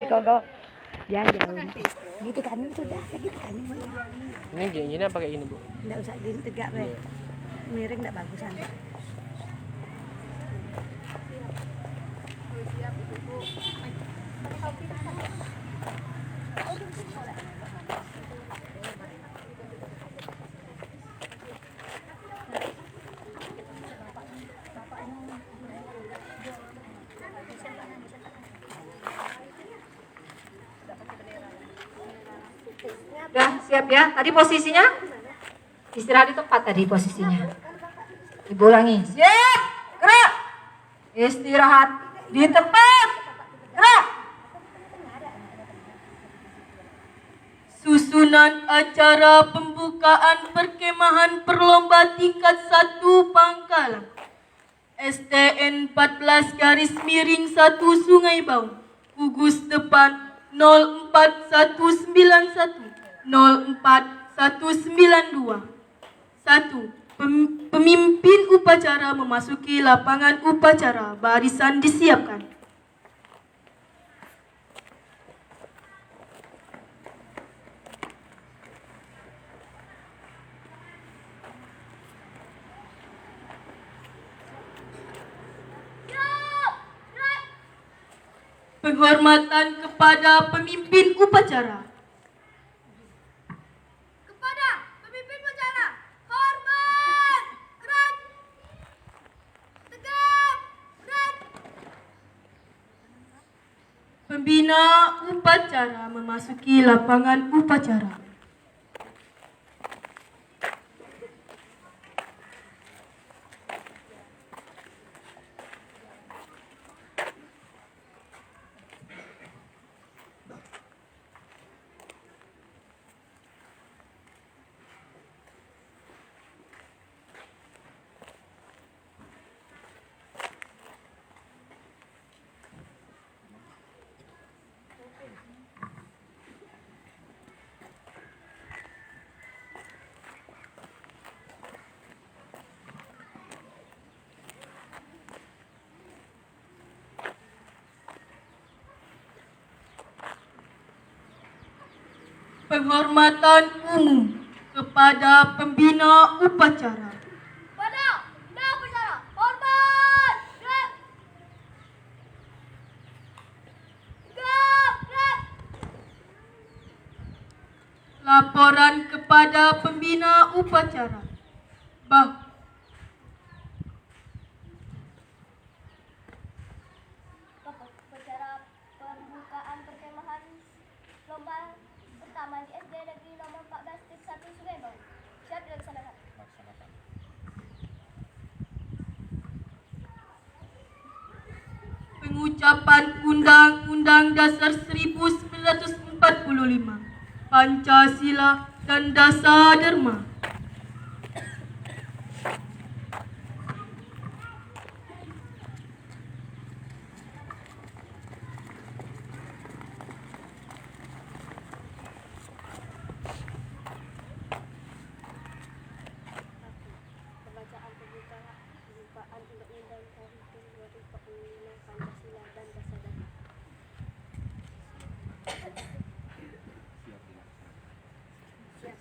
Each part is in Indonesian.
kok ya jauh gitu kan itu dah gitu kan Ini gini apa kayak gini, Bu? nggak usah gini tegak weh miring nggak bagusan. Udah siap ya? Tadi posisinya? Istirahat di tempat tadi posisinya. Ibu ulangi. Siap, gerak. Istirahat di tempat. Gerak. Susunan acara pembukaan perkemahan perlomba tingkat 1 Pangkalan STN 14/1 Sungai Bau, gugus depan 04191 04192. 1. Pemimpin upacara memasuki lapangan upacara, barisan disiapkan. Penghormatan kepada pemimpin upacara. Kepada pemimpin upacara, hormat, gerak, tegap, gerak. Pembina upacara memasuki lapangan upacara. Penghormatan umum kepada pembina upacara. Kepada pembina upacara, hormat, gerak, tegap, gerak. Laporan kepada pembina upacara. Upacara pembukaan perkemahan lomba pertama di SD Negeri Nomor 14/1 Sungai Bau. Siap dilaksanakan. Pengucapan Undang-Undang Dasar 1945, Pancasila dan Dasar Dharma. Pembacaan pembukaan Undang-Undang Tahun 2045 Pancasila dan Dasar Dharma. Siap.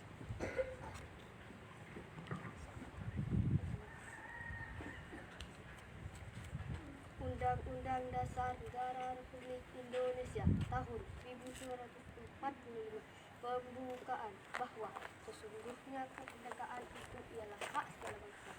Undang-Undang Dasar Negara Republik Indonesia Tahun 1945 pembukaan bahwa sesungguhnya kemerdekaan itu ialah hak segala bangsa,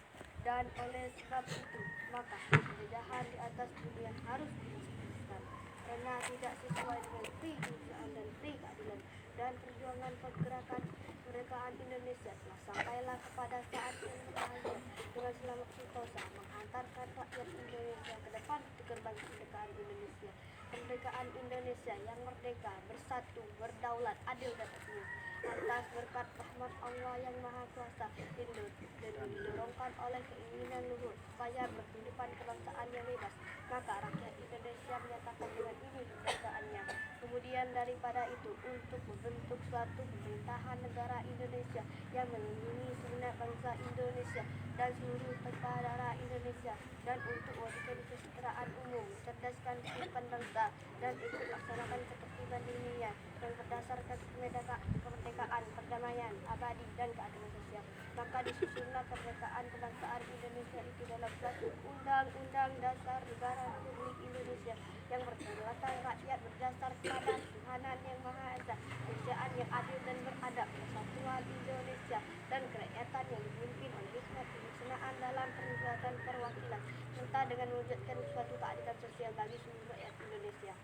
dan oleh sebab itu maka penjajahan di atas dunia harus dimusnahkan karena tidak sesuai dengan kemanusiaan dan keadilan, dan perjuangan pergerakan kemerdekaan Indonesia telah sampailah kepada saat yang berbahaya dengan selamat sentosa menghantarkan rakyat Indonesia ke depan di gerbang kemerdekaan Indonesia. Kemerdekaan Indonesia yang merdeka, bersatu, berdaulat, adil dan makmur atas berkat rahmat Allah yang Maha Kuasa, dan didorongkan oleh keinginan luhur supaya berkehidupan kebangsaan yang bebas, maka rakyat Indonesia menyatakan dengan ini kemerdekaannya. Kemudian daripada itu, untuk membentuk suatu pemerintahan negara Indonesia yang melindungi segenap bangsa Indonesia dan seluruh tentara Indonesia, dan untuk mewujudkan kesejahteraan umum, mencerdaskan kehidupan bangsa, dan ikut laksanakan ketertiban yang berdasarkan kemerdekaan, perdamaian, abadi, dan keadilan sosial. Maka disusunlah kemerdekaan kebangsaan Indonesia itu dalam suatu Undang-Undang Dasar Negara Republik Indonesia yang berkedaulatan rakyat berdasar pada Tuhanan Yang Maha Esa, kerajaan yang adil dan beradab, persatuan Indonesia, dan kerakyatan yang dipimpin oleh hikmat kebijaksanaan dalam permusyawaratan perwakilan, serta dengan mewujudkan suatu keadilan sosial bagi seluruh rakyat Indonesia.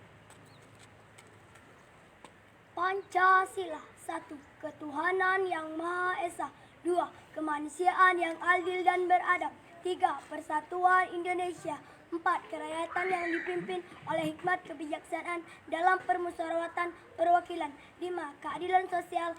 Pancasila. 1. Ketuhanan Yang Maha Esa. 2. Kemanusiaan yang adil dan beradab. 3. Persatuan Indonesia. 4. Kerakyatan yang dipimpin oleh hikmat kebijaksanaan dalam permusyawaratan perwakilan. 5. Keadilan sosial.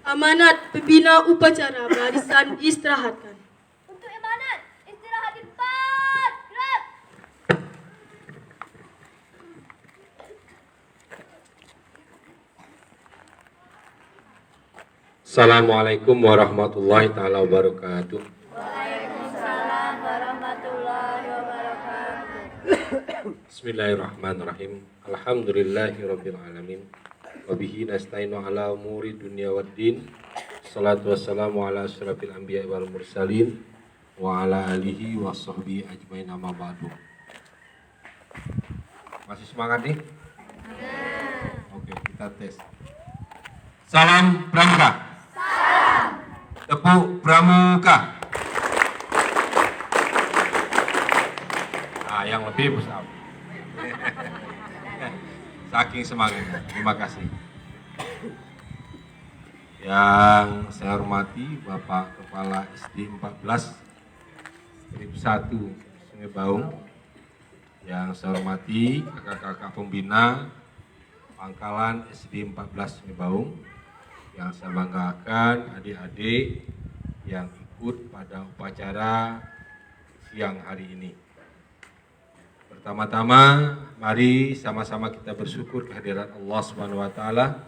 Amanat pembina upacara barisan istirahatkan. Untuk amanat, istirahat di depan. Gerak. Assalamualaikum warahmatullahi taala wabarakatuh. Waalaikumsalam warahmatullahi wabarakatuh. Bismillahirrahmanirrahim. Alhamdulillahirabbil alamin. Wabihi nasta'inu ala umuri dunya waddin. Salatu wassalamu ala asyrafil anbiya'i wal mursalin wa ala alihi wa sahbihi ajmain amma ba'du. Masih semangat nih? Oke, kita tes. Salam pramuka. Tepuk pramuka. Yang lebih besar. Saking semangatnya. Terima kasih. Yang saya hormati Bapak Kepala SD 14 Strip 1 Sungai Baung. Yang saya hormati kakak-kakak pembina Pangkalan SD 14 Sungai Baung. Yang saya banggakan adik-adik yang ikut pada upacara siang hari ini. Pertama-tama, mari sama-sama kita bersyukur kehadirat Allah Subhanahu wa taala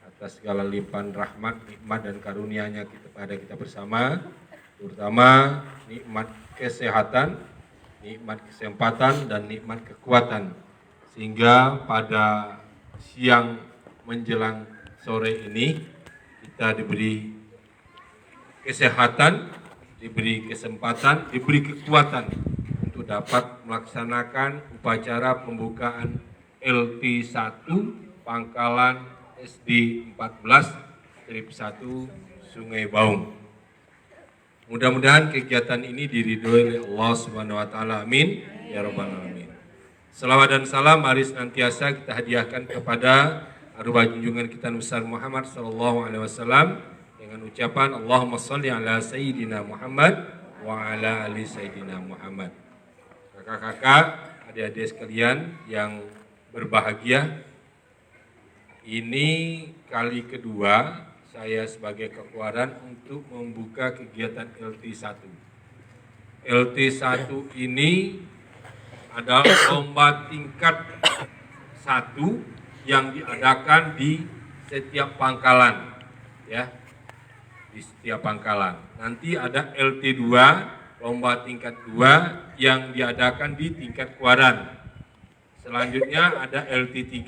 atas segala limpahan rahmat, nikmat dan karunia-Nya kepada kita bersama, terutama nikmat kesehatan, nikmat kesempatan dan nikmat kekuatan, sehingga pada siang menjelang sore ini kita diberi kesehatan, diberi kesempatan, diberi kekuatan untuk dapat melaksanakan upacara pembukaan LT1 Pangkalan SD 14 Strip 1 Sungai Baung. Mudah-mudahan kegiatan ini diridhoi oleh Allah Subhanahu wa taala. Amin ya rabbal alamin. Selawat dan salam mari senantiasa kita hadiahkan kepada arwah junjungan kita Nabi besar Muhammad sallallahu alaihi wasallam dengan ucapan Allahumma shalli ala sayyidina Muhammad wa ala ali sayyidina Muhammad. Kakak-kakak, adik-adik sekalian yang berbahagia, ini kali kedua saya sebagai ketuaran untuk membuka kegiatan LT1. LT1 ini adalah lomba tingkat 1 yang diadakan di setiap pangkalan, ya, di setiap pangkalan. Nanti ada LT2, lomba tingkat 2 yang diadakan di tingkat Kuaran. Selanjutnya ada LT3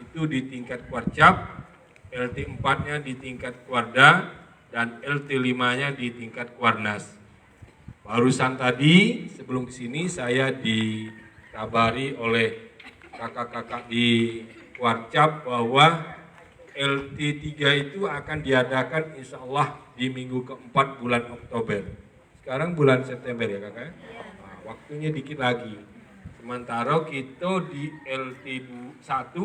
itu di tingkat Kuarcap, LT4-nya di tingkat Kuarda, dan LT5-nya di tingkat Kuarnas. Barusan tadi sebelum kesini saya dikabari oleh kakak-kakak di Kuarcap bahwa LT3 itu akan diadakan insya Allah di minggu keempat bulan Oktober. Sekarang bulan September ya kakak? Nah, waktunya dikit lagi. Sementara kita di LT1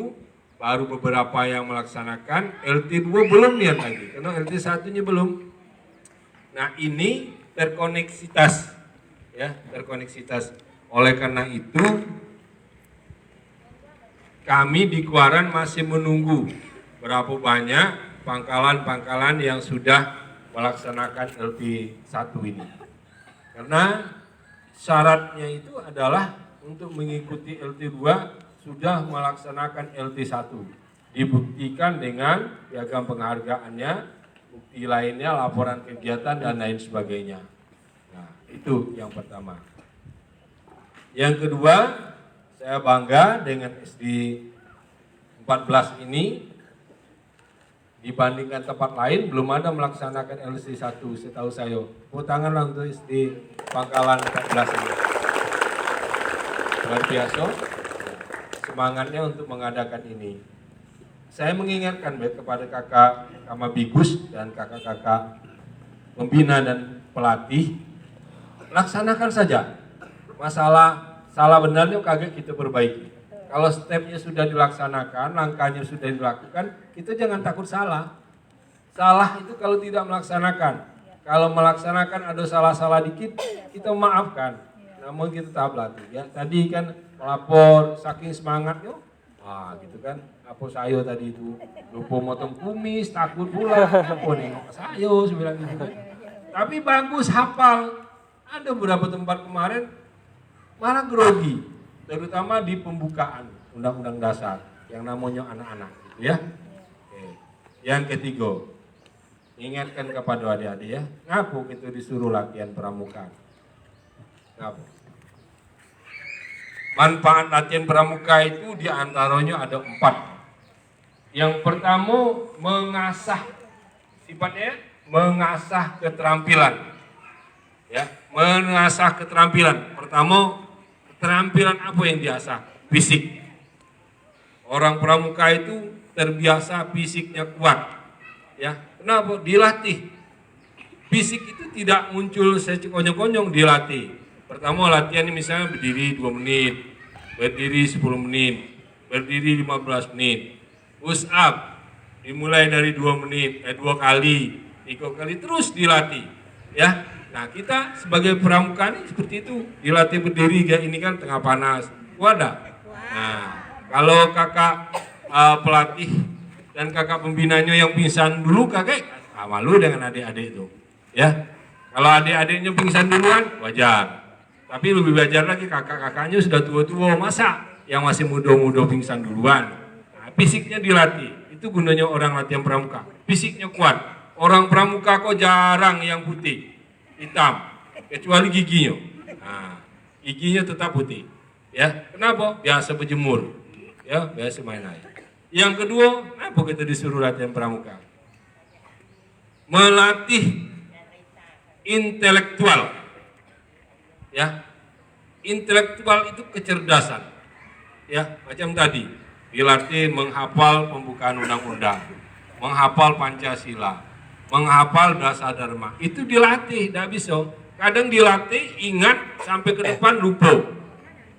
baru beberapa yang melaksanakan, LT2 belum lihat lagi, karena LT1-nya belum. Nah ini terkoneksitas, ya, terkoneksitas. Oleh karena itu, kami di Kuaran masih menunggu berapa banyak pangkalan-pangkalan yang sudah melaksanakan LT1 ini. Karena syaratnya itu adalah untuk mengikuti LT2 sudah melaksanakan LT1. Dibuktikan dengan piagam penghargaannya bukti lainnya, laporan kegiatan dan lain sebagainya. Nah, itu yang pertama. Yang kedua, saya bangga dengan SD 14 ini. Dibandingkan tempat lain belum ada melaksanakan LC 1 setahu saya. Tepuk tanganlah untuk SD Pangkalan 14 ini. Luar biasa semangatnya untuk mengadakan ini. Saya mengingatkan kepada kakak Kamabigus dan kakak-kakak pembina dan pelatih, laksanakan saja. Masalah salah benarnya kagak kita perbaiki. Kalau stepnya sudah dilaksanakan, langkahnya sudah dilakukan, kita jangan takut salah. Salah itu kalau tidak melaksanakan. Kalau melaksanakan ada salah-salah dikit, kita maafkan. Namun kita tahap latih. Ya, tadi kan melapor saking semangatnya, wah gitu kan. Apa saya tadi itu lupa motong kumis, takut pula. Apa nengok saya sebilang gitu kan. Tapi bagus hafal. Ada beberapa tempat kemarin malah grogi. Terutama di pembukaan Undang-Undang Dasar yang namanya anak-anak, gitu ya. Oke. Yang ketiga, ingatkan kepada adik-adik ya, ngapu kita disuruh latihan pramuka. Ngapu. Manfaat latihan pramuka itu diantaranya ada 4. Yang pertama, mengasah sifatnya, mengasah keterampilan. Ya, mengasah keterampilan. Pertama, keterampilan apa yang diasah? Fisik. Orang pramuka itu terbiasa fisiknya kuat. Ya, kenapa? Dilatih. Fisik itu tidak muncul sekonyong-konyong, dilatih. Pertama latihan misalnya berdiri 2 menit, berdiri 10 menit, berdiri 15 menit. Push up dimulai dari 2 menit, 2 kali, 3 kali terus dilatih. Ya. Nah, kita sebagai pramuka ini seperti itu, dilatih berdiri kayak ini kan tengah panas. Wadah. Nah, kalau kakak pelatih dan kakak pembinanya yang pingsan dulu, kakak malu dengan adik-adik itu. Ya. Kalau adik-adiknya pingsan duluan, wajar. Tapi lebih wajar lagi kakak-kakaknya sudah tua-tua, masa yang masih muda-muda pingsan duluan. Nah, fisiknya dilatih. Itu gunanya orang latihan pramuka. Fisiknya kuat. Orang pramuka kok jarang yang putih. Hitam, kecuali giginya. Nah, giginya tetap putih. Ya, kenapa? Biasa berjemur. Ya, biasa main air. Yang kedua, apa kita disuruh latihan pramuka? Melatih intelektual. Ya, intelektual itu kecerdasan. Ya, macam tadi, dilatih menghafal pembukaan undang-undang, menghafal Pancasila, menghafal dasar dharma. Itu dilatih, tidak bisa. Kadang dilatih, ingat, sampai ke depan lupa.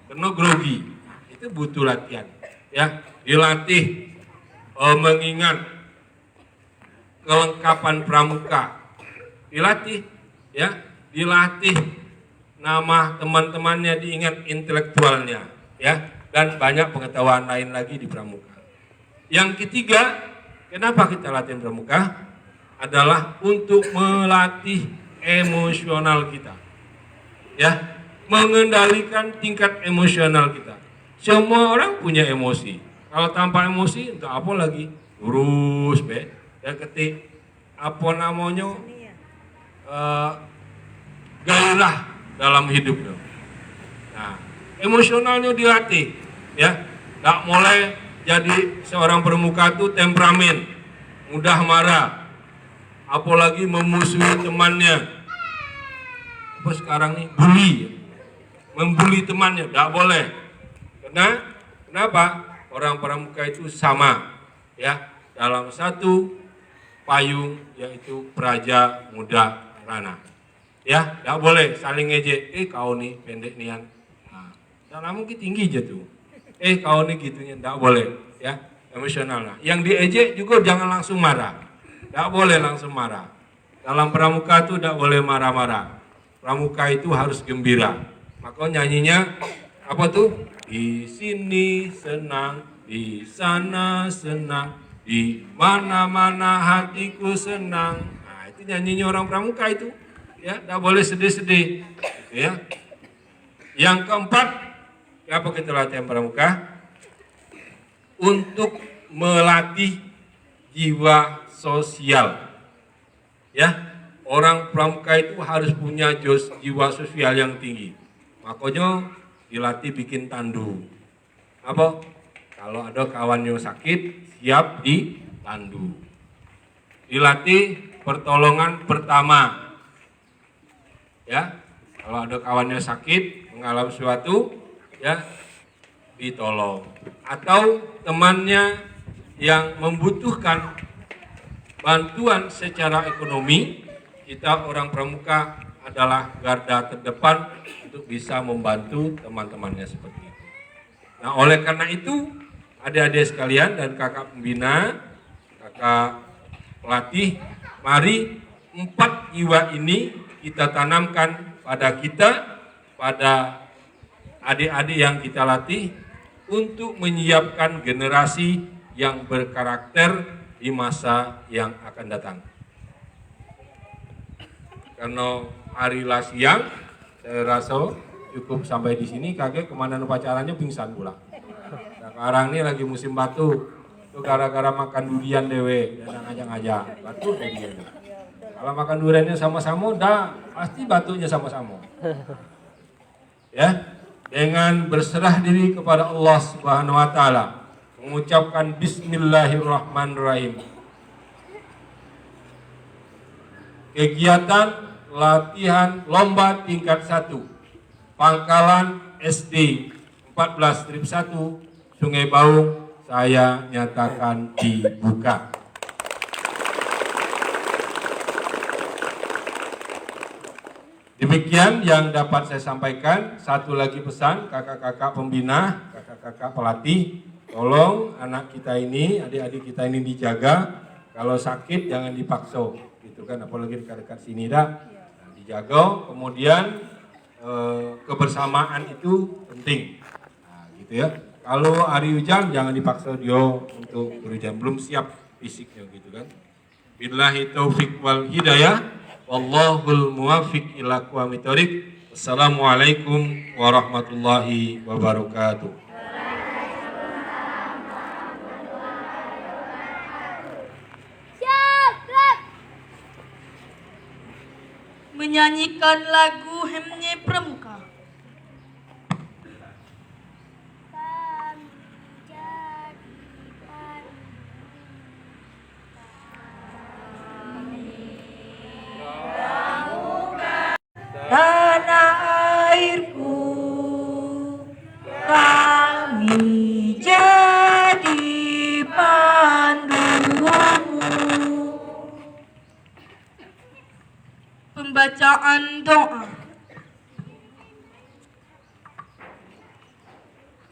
Kena grogi. Itu butuh latihan. Ya, dilatih mengingat kelengkapan pramuka. Dilatih, ya, dilatih nama teman-temannya, diingat intelektualnya, ya, dan banyak pengetahuan lain lagi di pramuka. Yang ketiga, kenapa kita latihan pramuka? Adalah untuk melatih emosional kita. Ya, mengendalikan tingkat emosional kita. Semua orang punya emosi. Kalau tanpa emosi, entah apa lagi. Lurus, ya ketik apa namanya gairah dalam hidup. Nah, emosionalnya dilatih. Ya, nggak mulai jadi seorang pramuka itu temperamen, mudah marah. Apalagi memusuhi temannya. Apa sekarang nih? Bully. Membuli temannya, tidak boleh. Kenapa? Orang pramuka itu sama. Ya, dalam satu payung, yaitu Praja Muda Rana. Ya, tidak boleh saling ngejek. Kau nih pendek nian. Nah, mungkin tinggi aja tuh. Kau nih gitunya, tidak boleh. Ya, emosional. Nah, yang diejek juga jangan langsung marah. Tidak boleh langsung marah. Dalam pramuka itu tidak boleh marah-marah. Pramuka itu harus gembira. Maka nyanyinya apa tuh? Di sini senang, di sana senang, di mana-mana hatiku senang. Nah, itu nyanyinya orang pramuka itu. Ya, tidak boleh sedih-sedih. Ya. Yang keempat, apa kita latihan pramuka? Untuk melatih jiwa sosial. Ya, orang pramuka itu harus punya jiwa sosial yang tinggi. Makanya dilatih bikin tandu. Apa? Kalau ada kawannya sakit, siap ditandu. Dilatih pertolongan pertama. Ya, kalau ada kawannya sakit, mengalami sesuatu, ya ditolong. Atau temannya yang membutuhkan bantuan secara ekonomi, kita orang pramuka adalah garda terdepan untuk bisa membantu teman-temannya seperti itu. Nah, oleh karena itu, adik-adik sekalian dan kakak pembina, kakak pelatih, mari 4 jiwa ini kita tanamkan pada kita, pada adik-adik yang kita latih untuk menyiapkan generasi yang berkarakter di masa yang akan datang. Karena hari lah siang, saya rasa cukup sampai di sini. Kakek kemana upacaranya pingsan pula. Sekarang ini lagi musim batu, itu gara-gara makan durian dewe dan ngajak-ngajak batu dia. Kalau makan duriannya sama-sama, dah pasti batunya sama-sama. Ya, dengan berserah diri kepada Allah Subhanahu Wa Taala, mengucapkan Bismillahirrahmanirrahim. Kegiatan latihan lomba tingkat 1 Pangkalan SD 14-1 Sungai Baung saya nyatakan dibuka. Demikian yang dapat saya sampaikan. Satu lagi pesan kakak-kakak pembina, kakak-kakak pelatih, tolong anak kita ini, adik-adik kita ini dijaga. Kalau sakit jangan dipaksa, gitu kan? Apalagi dekat-dekat sini dah, nah, dijaga. Kemudian kebersamaan itu penting, nah, gitu ya. Kalau hari hujan jangan dipaksa dia untuk berhujan, belum siap fisiknya, gitu kan? Billahi taufiq wal hidayah, wallahul muwaffiq ila aqwamit thoriq. Assalamualaikum warahmatullahi wabarakatuh. Menyanyikan lagu Himne Pramuka. Tanah airku, kami jadi panduanmu. Pembacaan doa.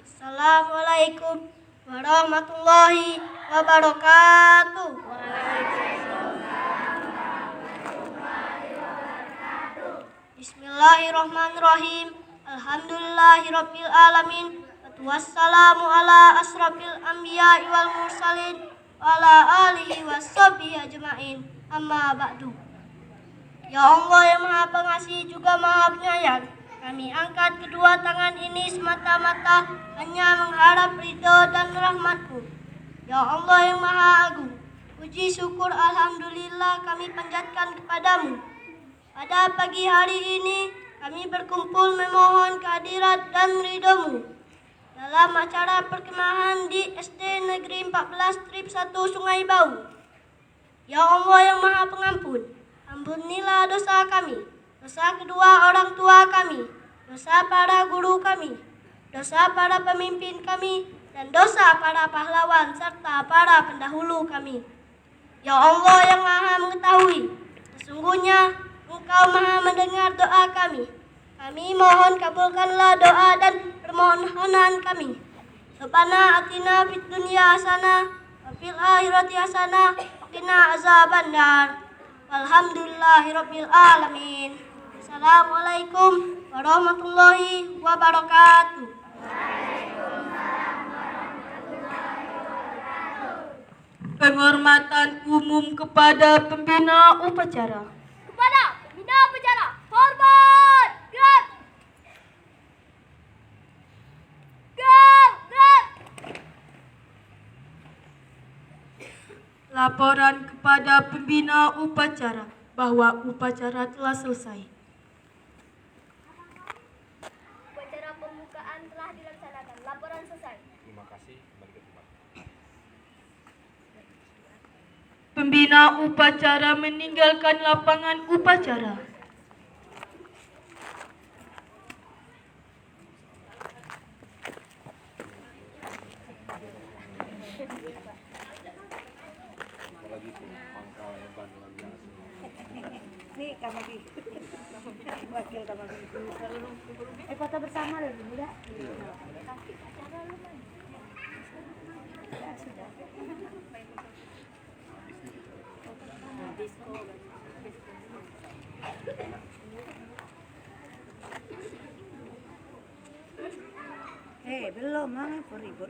Assalamualaikum warahmatullahi wabarakatuh. Bismillahirrahmanirrahim. Alhamdulillahirabbil alamin. Wassalamu ala asrafil anbiya'i wal mursalin wa ala alihi washabihi ajmain. Amma ba'du. Ya Allah yang Maha Pengasih juga Maha Penyayang, kami angkat kedua tangan ini semata-mata hanya mengharap ridho dan rahmat-Mu. Ya Allah yang Maha Agung, puji syukur alhamdulillah kami panjatkan kepadamu. Pada pagi hari ini kami berkumpul memohon kehadirat dan ridho-Mu dalam acara perkemahan di SD Negeri 14-1 Sungai Baung. Ya Allah yang Maha Pengampun, ampunilah dosa kami, dosa kedua orang tua kami, dosa para guru kami, dosa para pemimpin kami, dan dosa para pahlawan serta para pendahulu kami. Ya Allah yang Maha Mengetahui, sesungguhnya Engkau Maha mendengar doa kami. Kami mohon kabulkanlah doa dan permohonan kami. Rabbana atina fid dunya hasanah wa fil akhirati hasanah wa qina azabannar. Walhamdulillahirabbil alamin. Assalamualaikum warahmatullahi wabarakatuh. Penghormatan umum kepada pembina upacara. Kepada pembina upacara, hormat, gerak. Gerak. Laporan kepada pembina upacara. bahwa upacara telah selesai. Upacara pembukaan telah dilaksanakan. Laporan selesai. Terima kasih. Kembali ke tempat. Pembina upacara meninggalkan lapangan upacara. Nih kamar wakil kamar foto bersama dulu enggak? Belum, mana ribut.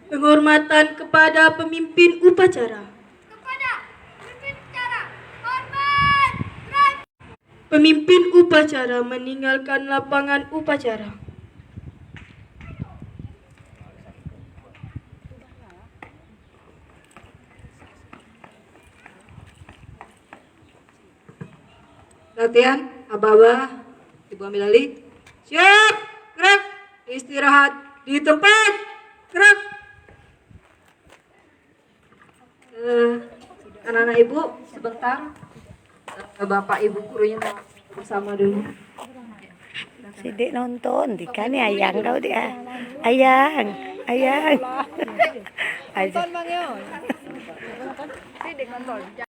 Penghormatan kepada pemimpin upacara. Pemimpin upacara meninggalkan lapangan upacara. Latihan, Ababa, Ibu ambil alih. Siap, gerak. Istirahat di tempat, gerak. Anak-anak Ibu, sebentar. Bapak Ibu gurunya mau bersama dulu. Sidik nonton, kan ayang kau dia. Ayang. Nonton Bang Yo. Sidik nonton.